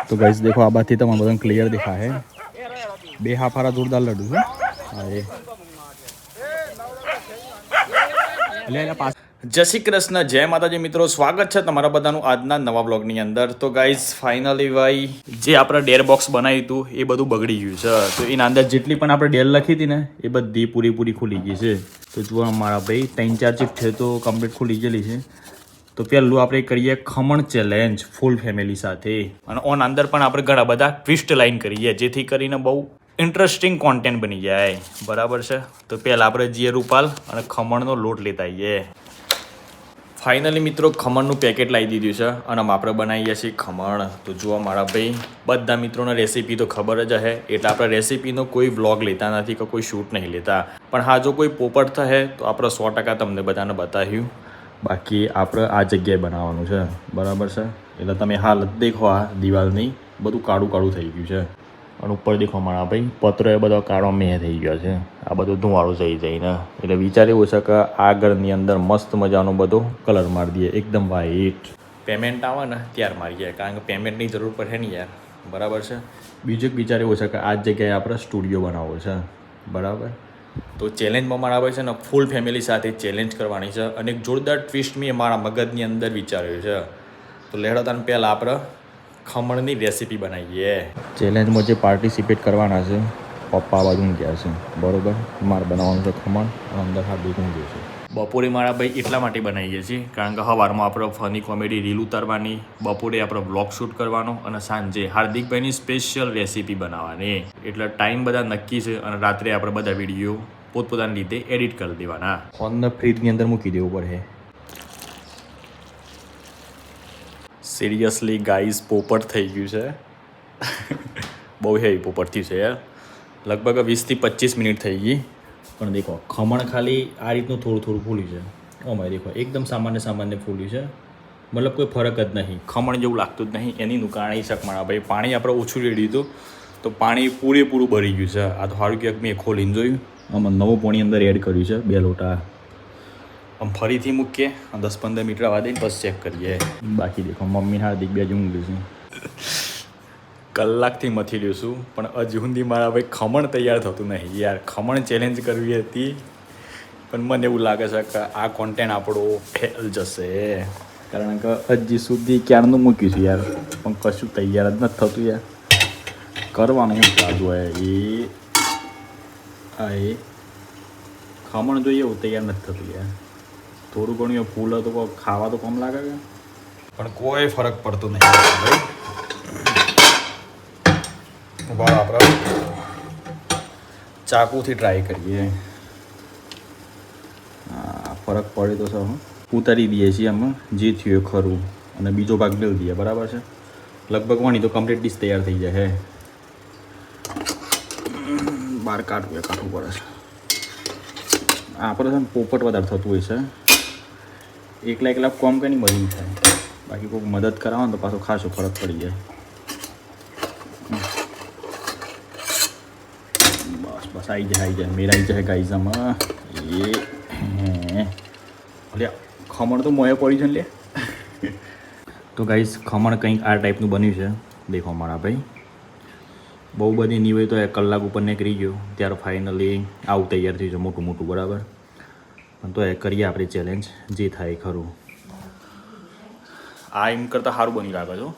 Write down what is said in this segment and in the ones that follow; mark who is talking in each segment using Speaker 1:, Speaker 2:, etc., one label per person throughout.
Speaker 1: तो गाइस देखो आ बात थी तो बदन क्लियर दिखा है बे हाफारा जोरदार लड्डू है जय श्री कृष्ण जय माताजी मित्रों स्वागत है तमारा बधाનું આજના નવા બ્લોગની અંદર તો ગાઈઝ ફાઇનલી ભાઈ જે આપણે ડેર બોક્સ બનાવ્યું હતું એ બધું બગડી ગયું છે તો એના અંદર જેટલી પણ આપણે ડેર લખી હતી ને એ બધી પૂરી ખુલી ગઈ છે તો જુઓ મારા ભાઈ 3-4 ચીપ છે તો કમ્પ્લીટ ખુલી ગયેલી છે તો પહેલું આપણે કરીએ ખમણ ચેલેન્જ ફૂલ ફેમિલી સાથે અને ઓન અંદર પણ આપણે ઘણા બધા ટ્વિસ્ટ લાઈન કરીએ જેથી કરીને બહુ ઇન્ટરેસ્ટિંગ કોન્ટેન્ટ બની જાય બરાબર છે તો પહેલાં આપણે જીએ રૂપાલ અને ખમણનો લોટ લેતા આવીએ ફાઇનલી મિત્રો ખમણનું પેકેટ લાવી દીધું છે અને આપણે બનાવીએ છીએ ખમણ તો જુઓ મારા ભાઈ બધા મિત્રોને રેસીપી તો ખબર જ હશે એટલે આપણે રેસીપીનો કોઈ વ્લોગ લેતા નથી કે કોઈ શૂટ નહીં લેતા પણ હા જો કોઈ પોપટ થશે તો આપણે 100% તમને બધાને બતાવ્યું બાકી આપણે આ જગ્યાએ બનાવવાનું છે બરાબર છે એટલે તમે હાલત દેખો આ દિવાલની બધું કાળું કાળું થઈ ગયું છે અને ઉપર દેખો મારા ભાઈ પત્રો એ બધો કાળો મેં થઈ ગયો છે આ બધું ધુવાળું થઈ જઈને એટલે વિચાર એવું છે કે આ ઘરની અંદર મસ્ત મજાનો બધો કલર મારી દઈએ એકદમ વ્હાઈટ પેમેન્ટ આવે ને ત્યાર મારીએ કારણ કે પેમેન્ટની જરૂર પડે ને યાર બરાબર છે બીજું એક વિચાર એવું છે કે આ જગ્યાએ આપણે સ્ટુડિયો બનાવવો છે બરાબર તો ચેલેન્જમાં મારા ભાઈ છે ને ફૂલ ફેમિલી સાથે ચેલેન્જ કરવાની છે અને એક જોરદાર ટ્વિસ્ટ મેં મારા મગજની અંદર વિચાર્યું છે તો લેડોતાને પહેલાં આપણે ખમણની રેસીપી બનાવીએ ચેલેન્જમાં જે પાર્ટિસિપેટ કરવાના છે પપ્પા બાજુ ગયા છે બરાબર મારે બનાવવાનું છે ખમણ અને અંદર હાર્દિક ઊંઘ્યું છે બપોરે મારા ભાઈ એટલા માટે બનાવીએ છીએ કારણ કે સવારમાં આપણે ફની કોમેડી રીલ ઉતારવાની બપોરે આપણે બ્લોગ શૂટ કરવાનો અને સાંજે હાર્દિકભાઈની સ્પેશિયલ રેસીપી બનાવવાની એટલે ટાઈમ બધા નક્કી છે અને રાત્રે આપણે બધા વિડીયો પોતપોતાની રીતે એડિટ કરી દેવાના ફોનને ફ્રીજની અંદર મૂકી દેવું પડે સિરિયસલી ગાઈઝ પોપટ થઈ ગયું છે બહુ હેવી પોપટ થયું છે યાર લગભગ 20-25 મિનિટ થઈ ગઈ પણ દેખો ખમણ ખાલી આ રીતનું થોડું ફૂલ્યું છે ઓમાં દેખો એકદમ સામાન્ય ફૂલ્યું છે મતલબ કોઈ ફરક જ નહીં ખમણ જેવું લાગતું જ નહીં એની નુકાણી શક મારા ભાઈ પાણી આપણે ઓછું રેડ્યું હતું તો પાણી પૂરેપૂરું ભરી ગયું છે આ તો સારું ક્યાંક મેં ખોલીને જોયું આમાં નવું પાણી અંદર એડ કર્યું છે 2 લોટા આમ ફરીથી મૂકીએ 10-15 મિનિટ રવા દઈને પછી ચેક કરીએ બાકી દેખો મમ્મી હાર્દિક બે જ ઊંઘ્યું છે કલાકથી મથી રહ્યું છું પણ હજુ સુધી મારા ભાઈ ખમણ તૈયાર થતું નહીં યાર ખમણ ચેલેન્જ કરવી હતી પણ મને એવું લાગે છે કે આ કોન્ટેન્ટ આપણો ફેલ જશે કારણ કે હજી સુધી ક્યારનું મૂક્યું છું યાર પણ કશું તૈયાર જ નથી થતું યાર કરવાનું એમ ચાલુ હોય એ ખમણ જોઈએ એવું તૈયાર નથી થતું યાર થોડું ઘણું ફૂલ તો ખાવા તો કમ લાગે કે પણ કોઈ ફરક પડતો નહીં ભાઈ આપણે ચાકુથી ટ્રાય કરીએ હા ફરક પડે તો સર ઉતારી દઈએ છીએ આમાં જે થયું ખરું અને બીજો ભાગ મેળ દઈએ બરાબર છે લગભગ વણી તો કમ્પ્લીટ ડીશ તૈયાર થઈ જાય હે બહાર કાઢવું પડે છે આપણે છે ને પોપટ વધારે થતું હોય છે એકલા કોમ કંઈ મજા થાય બાકી કોઈ મદદ કરાવો ને તો પાછો ખાસો ફરક પડી જાય બસ આવી જાય મેરાઈ જાય ગાઈઝામાં એ ખમણ તો મોએ પડી છે ને લે તો ગાઈઝ ખમણ કંઈક આ ટાઈપનું બન્યું છે દેખો મારા ભાઈ બહુ બધી નહીં હોય તો 1 કલાક ઉપર નીકળી ગયો ત્યારે ફાઇનલી આવું તૈયાર થયું છે મોટું બરાબર પણ તો એ કરીએ આપણે ચેલેન્જ જે થાય ખરું આ એમ કરતાં સારું બની લાગે છો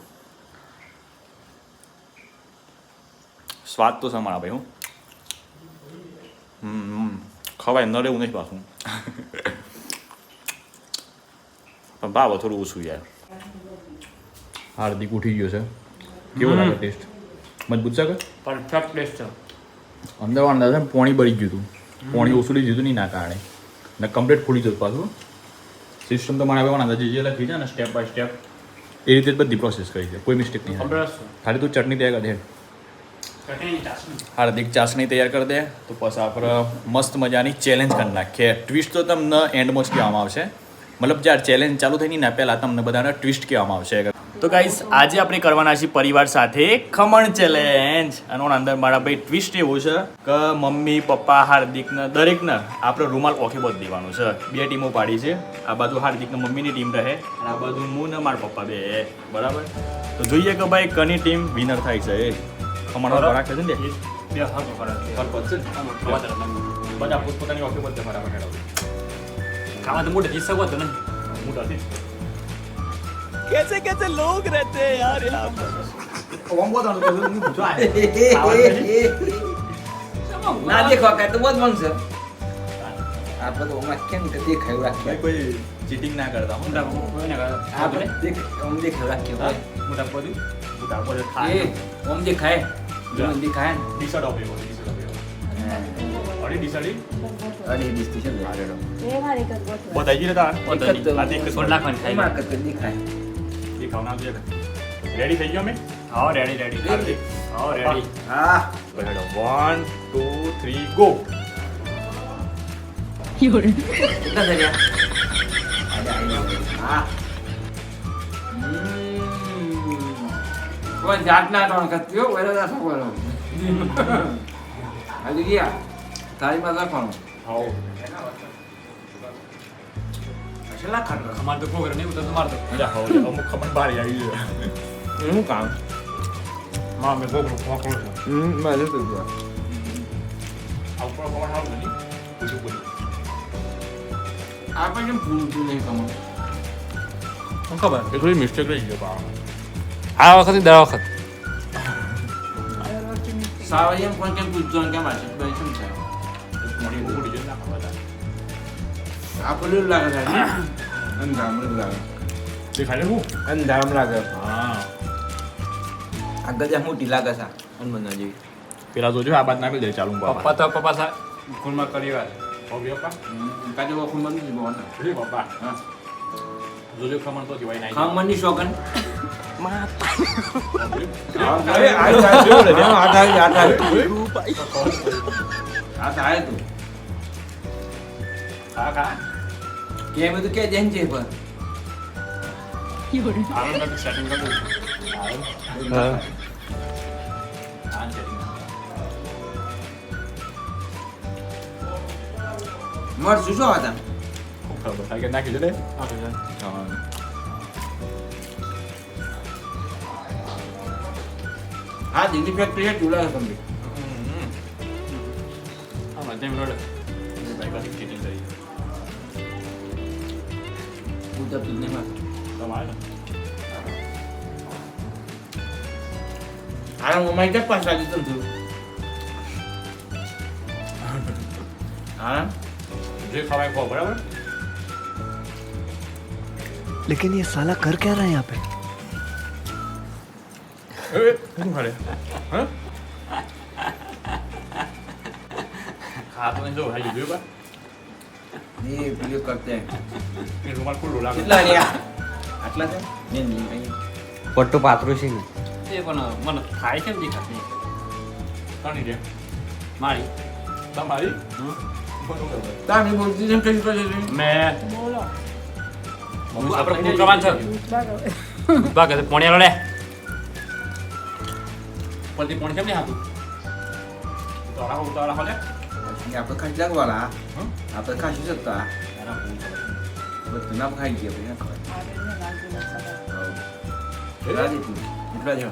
Speaker 1: સ્વાદ તો છે મારા ભાઈ હું ખવાય ન રહેવું નહીં પાછું પણ ભાવ થોડું ઓછું યાર હાર્દિક ઉઠી ગયો છે કેવો લાગે ટેસ્ટ મજબૂત છે કે
Speaker 2: પરફેક્ટ ટેસ્ટ છે
Speaker 1: અંદર છે પાણી બળી ગયું હતું પાણી ઓછું લઈ દીધું નહીં ના કારણે ને કમ્પ્લીટ ફૂલી જતું પાછું સિસ્ટમ તો મારા ભાઈ જે લખી છે ને સ્ટેપ બાય સ્ટેપ એ રીતે જ બધી પ્રોસેસ કરી છે કોઈ મિસ્ટેક નહીં ખાલી તું ચટણી તૈયાર કરી દે હાર્દિક ચાસણી તૈયાર કરી દે તો પછી આપણે મસ્ત મજાની ચેલેન્જ કરી નાખીએ ટ્વિસ્ટ તો તમને એન્ડમાં જ કહેવામાં આવશે મતલબ જ્યારે ચેલેન્જ ચાલુ થઈ ને પહેલાં તમને બધાને ટ્વિસ્ટ કહેવામાં આવશે તો ગાઈસ આજે આપણે કરવાના છીએ પરિવાર સાથે ખમણ ચેલેન્જ અને ઓના અંદર મારા ભાઈ ટ્વિસ્ટ એવું છે કે મમ્મી પપ્પા હાર્દિકને દરેકને આપણે રૂમાલ ઓખે બધ દેવાનું છે. 2 ટીમો પાડી છે. આ બાજુ હાર્દિકને મમ્મીની ટીમ રહે અને આ બાજુ હું ને મારા પપ્પા બે. બરાબર, તો જોઈએ કે ભાઈ કની ટીમ વિનર થાય છે. એ ખમણ વાળા છે ને બે હા બધા પોતપોતાની ઓખે બધ બરાબર ખાવા તો મોટે હિસ્સા હોત ને મોટા થી कैसे कैसे लोग रहते हैं यार यहाँ पर
Speaker 2: ના દેખો કાય તો બહુ મન છે આ બધું ઓમાં કેમ કે દેખાયું રાખીએ
Speaker 1: કોઈ ચીટિંગ ના કરતા મોટા કોઈ ના કરતા
Speaker 2: આપણે દેખાયું રાખીએ
Speaker 1: મોટા પડી મોટા પડી
Speaker 2: એ
Speaker 1: ખાય
Speaker 2: ઓમ દેખાય જો દેખાય
Speaker 1: ડીસડ ઓફ એવો અડી ડીસડી
Speaker 2: અડી દિસ્તી છે
Speaker 1: આરેડો
Speaker 3: એ મારી કર બોલ
Speaker 1: બતાઈ ગઈ તા આ દેખ કે સોલા ખાન ખાઈ
Speaker 2: એમાં કત દેખાય
Speaker 1: દેખાવ ના દે રેડી થઈ ગયો મે હા રેડી હા રેડી
Speaker 2: હા
Speaker 1: બહેડો 1 2 3 ગો
Speaker 2: કેટલા થયા હા કોઈ જાત ના તો કત્યો વેલા ના સકોનો આવી ગયા તારી માં રાખવાનું
Speaker 1: હાઉ
Speaker 2: છેલ્લા ખાટલો
Speaker 4: અમાર તો પ્રોગ્રામ નહીં ઉતરતો મારતો
Speaker 1: જા હાઉ અમુક ખમણ બાર આવી ગયો
Speaker 2: હું કામ
Speaker 4: માં મે પ્રોગ્રામ ફોકરો છે
Speaker 2: મારે તો જો
Speaker 1: આ ઉપર ખમણ હાઉ નહીં પૂછું પૂછું
Speaker 2: આપણે કેમ ફૂલ નહીં કામ
Speaker 4: ખબર
Speaker 1: એ થોડી મિસ્ટેક રહી ગયો બા
Speaker 4: આ વખતે દર વખત
Speaker 2: સાવયમ પણ કેમ પૂછજો કેમ આ છે ભાઈ શું છે
Speaker 1: મોડી ઉડી જશે ના બધા
Speaker 2: આપણું લાગે છે અંધામ લાગે
Speaker 1: દેખાય હું
Speaker 2: અંધામ લાગે
Speaker 1: હા
Speaker 2: આ ગજા મોટી લાગે છે હનુમાનના જેવી
Speaker 1: પેલા જોજો આ બાદ નાખી દે ચાલુ
Speaker 4: પપ્પા તો પપ્પા સા ફોનમાં કરી વાત
Speaker 1: ઓકે પપ્પા
Speaker 2: કાજે વખું બંધ નહીં બોલતા
Speaker 1: રે પપ્પા
Speaker 2: હા
Speaker 1: જોજો ખમણ તો જીવાય નહીં
Speaker 2: ખામણની શોગન
Speaker 1: ખા ખા
Speaker 2: કે બધું કે જેન છે પર
Speaker 1: આનંદ કરી સેટિંગ કરી
Speaker 4: હા
Speaker 2: મર શું શું હતા
Speaker 1: ખબર થાય કે નાખી દે
Speaker 2: હા દિલ્હી ફેક્ટરી છે ચૂલા છે તમને
Speaker 1: હા તેમ રોડ ભાઈ પાછી ચીટિંગ કરી
Speaker 2: ઉધર તું નહીં માર
Speaker 1: તમારે
Speaker 2: આરામ મમાઈ કે પાસ લાગી તમ તું આરામ
Speaker 1: જે ખવાય ખો બરાબર
Speaker 5: लेकिन ये साला कर क्या रहा है यहाँ पे
Speaker 1: એ શું ખાલે હા ખા તો જો હાલી ગયો બા
Speaker 2: ये वीडियो करते हैं
Speaker 1: એ રૂમાલ ખુલ્લો લાગે
Speaker 2: कितना लिया आटला છે નહીં નહીં અહીં
Speaker 5: पट्टो पात्रो से
Speaker 4: એ પણ મને થાય કેમ દેખાત નહીં
Speaker 1: કોની રે
Speaker 4: મારી
Speaker 1: તમારી
Speaker 2: તામી બોલતી જેમ કઈ કરે છે
Speaker 4: મેં
Speaker 3: બોલો
Speaker 4: આપણે પ્રોગ્રામ છે બાગ પોણિયા લે પરથી પોણ કેમ નહીં હાતું
Speaker 1: ઉતારા હોલે
Speaker 2: આપણે ખાઈ લાગવાલા આપણે ખાઈ શકતા બધું ના ખાઈ ગયા પછી ના ખવાય રાજી તું એટલા જ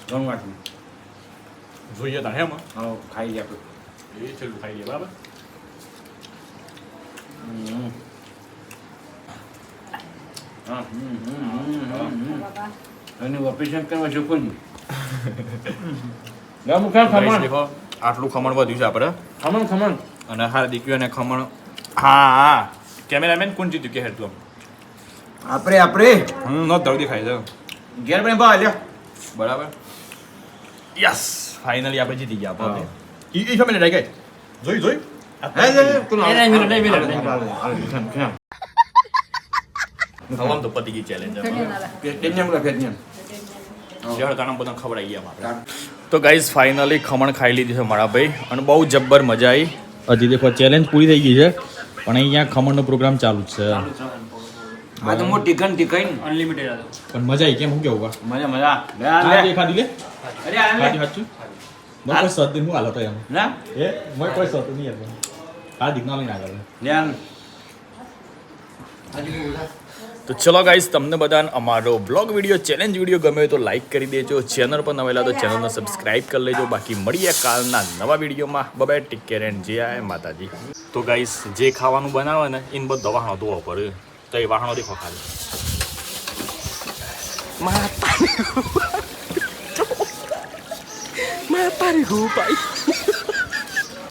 Speaker 2: ઘણું વાટલું
Speaker 1: જોઈએ તારે એમ
Speaker 2: હા ખાઈ ગયા આપણે
Speaker 1: એ છેલ્લું ખાઈ ગયા બરાબર
Speaker 2: હા અને ઓપરેશન કરવા જો કોણ ગામું ખા
Speaker 1: Guys,
Speaker 2: ખમણ
Speaker 1: દેખો આટલું ખમણ વધ્યું છે આપણે
Speaker 2: ખમણ ખમણ
Speaker 1: અને હાર્દિક અને ખમણ હા કેમેરામેન કોણ જીત્યું કે હેડલો
Speaker 2: આપણે
Speaker 1: નો ધરદી ખાય છે
Speaker 2: ઘેર બને બા લ્યો
Speaker 1: બરાબર યસ ફાઇનલી આપણે જીતી ગયા આપણે
Speaker 2: હા.
Speaker 1: ઈ ઈ ફેમિલી ગઈ જોઈ જોઈ
Speaker 2: હે તું
Speaker 4: નહીં મિનિટ
Speaker 1: હવામ તો પતી ગઈ ચેલેન્જ
Speaker 2: કેન્યમ લા કેન્યમ
Speaker 1: જળ બધા ખવડાવી ગયા આપણે તો ગાઈઝ ફાઇનલી ખમણ ખાઈ લીધી છે મારા ભાઈ અને બહુ જબ્બર મજા આવી હજી દેખો ચેલેન્જ પૂરી થઈ ગઈ છે પણ અહીંયા ખમણનો પ્રોગ્રામ ચાલુ જ છે
Speaker 2: આ તો મોટી ઘંટી કઈ ને
Speaker 4: અનલિમિટેડ હતો
Speaker 1: પણ મજા આવી કેમ હું કેવું કા
Speaker 2: મજા મજા
Speaker 1: આ દે ખાધી લે
Speaker 2: અરે આ
Speaker 1: ખાધી સાચું મને કોઈ સદ હું હાલત એમ
Speaker 2: ના
Speaker 1: એ મને કોઈ સદ નહીં યાર આ દીકના લઈને આગળ
Speaker 2: લ્યા
Speaker 1: તો ચલો ગાઈસ તમને બધાને અમારો બ્લોગ વિડીયો ચેલેન્જ વિડીયો ગમે તો લાઈક કરી દેજો ચેનલ પર નવેલા તો ચેનલને સબસ્ક્રાઇબ કરી લેજો બાકી મળીએ કાલના નવા વિડીયોમાં બાય ટેક કેર એન્ડ જય આય માતાજી તો ગાઈસ જે ખાવાનું બનાવે ને એને બધો વાહણો ધોવો પડે તો એ વાહણો દેખો ખાલી માતારી ગો ભાઈ